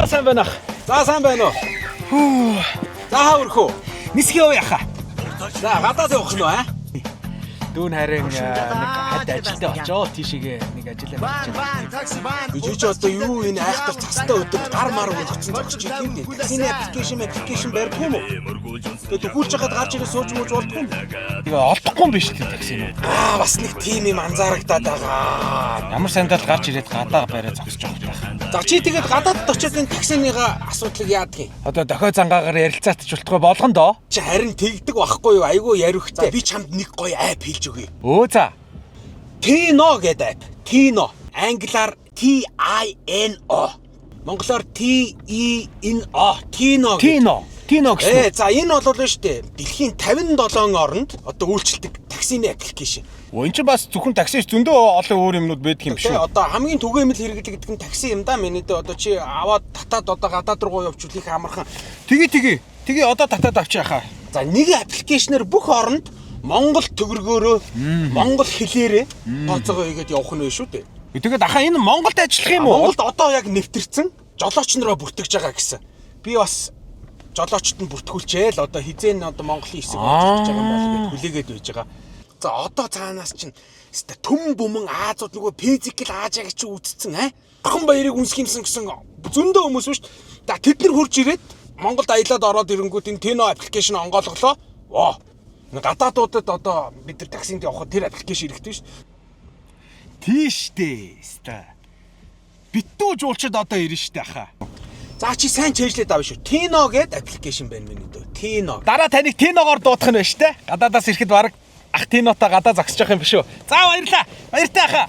сайн байна. За сайн байна уу? За хаврхуу. Нисхий уу яха. За гадаад явах нь аа? Дүүн харин нэг хад ажилдаа очоо тийшээ нэг ажиллаа хийж. Би ч одоо юу энэ айхтар цастаа өдөр гар мар өгсөн зогсож идэв дээ. Таксины аппликейшн барьдаг юм уу? Тэгээд төхүүлж хахад гарч ирээ сууж мууж болдгоо юм. Тэгээ олдохгүй юм биш үү такси нь. Бас нэг тим юм анзаарагдаад байгаа. Ямар сандал гарч ирээд гадаа бариа зогсож байгаа юм. За чи тэгээд гадаад очиод энэ таксиныгаа асуудлыг яадаг юм? Одоо дохио зангаагаар ярилцаатч болтгоо болгоно доо. Чи харин тэгдэг байхгүй юу? Айгүй яриухтай. Би чамд нэг гоё айп хэлж өгье. Өө за. Tino гэдэг айп. Tino. Англиар TINO. Монголоор TENO. Tino гэсэн. За энэ бол шүү дээ. Дэлхийн 57 оронд одоо үйлчилдэг таксины аппликейшн. Өө эн чинь бас зөвхөн такси зөндөө олон өөр юмнууд байдаг юм биш үү? Одоо хамгийн түгээмэл хэрэглэгдэх нь такси юм да. Миний дэ одоо чи аваад татаад одоо гадаад руу явуул их амархан. Тэгээ одоо татаад авчих яхаа. За нэг аппликейшнээр бүх оронд Монгол төгрөгөөрөө Монгол хэлээрээ тооцоогоо хийгээд явах нь вэ шүү дээ. Тэгээд ахаа энэ Монголд ажиллах юм уу? Монголд одоо яг нэвтэрсэн жолооч нараа бүртгэж байгаа гэсэн. Би бас жолоочд нь бүртгүүлчээл одоо хизээ одоо Монголын хэсэг болж байгаа юм бол гэж хүлээгээд байж байгаа. За одоо цаанаас чинь төм бүмэн Аазууд нөгөө физикл Аажааг чи үзсэн Орхон баярыг үнсэх юмсан гэсэн зөндөө хүмүүс шүү дээ. За тэд нар хурж ирээд Монголд аялаад ороод ирэнгүүт энэ Tino аппликейшн онгойлголоо. Воо. Гадаадуудад одоо бид нар таксинд явхад тэр аппликейшн хэрэгтэй шүү дээ. Тийштэй. Битүү жуулчид одоо ирнэ штэ ахаа. За чи сайн чэйжлээд авна шүү. Tino гэдэг аппликейшн байна миний дөө. Tino. Дараа таныг Tino-гоор дуудах нь байна штэ. Гадаадаас ирэхэд баг ах Tino-той гадаа зогсож явах юм биш үү? За баярлаа. Баяртай ахаа.